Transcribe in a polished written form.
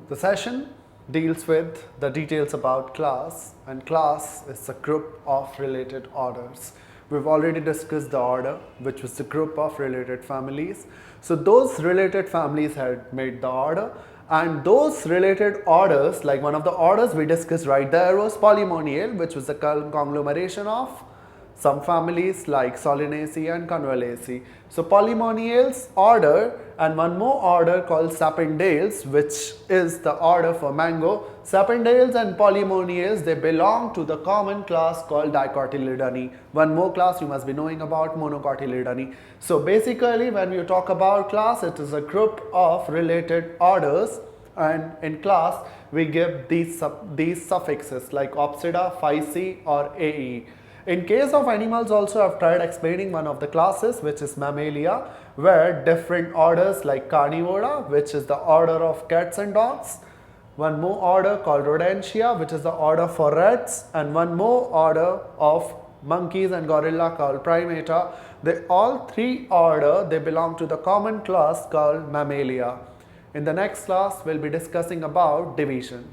The session deals with the details about class, and class is a group of related orders. We've already discussed the order, which was the group of related families. So those related families had made the order, and those related orders, like one of the orders we discussed right there was polynomial, which was the conglomeration of some families like Solanaceae and Convallaceae. So polynomials order, and one more order called Sapindales, which is the order for mango. Sapindales and polynomials, they belong to the common class called dicotyledony. One more class you must be knowing about, monocotyledony. So basically when you talk about class, it is a group of related orders, and in class we give these suffixes like opsida, physi or ae. In case of animals also, I've tried explaining one of the classes, which is Mammalia, where different orders like Carnivora, which is the order of cats and dogs, one more order called Rodentia, which is the order for rats, and one more order of monkeys and gorilla called Primata. They all three order, they belong to the common class called Mammalia. In the next class, we'll be discussing about division.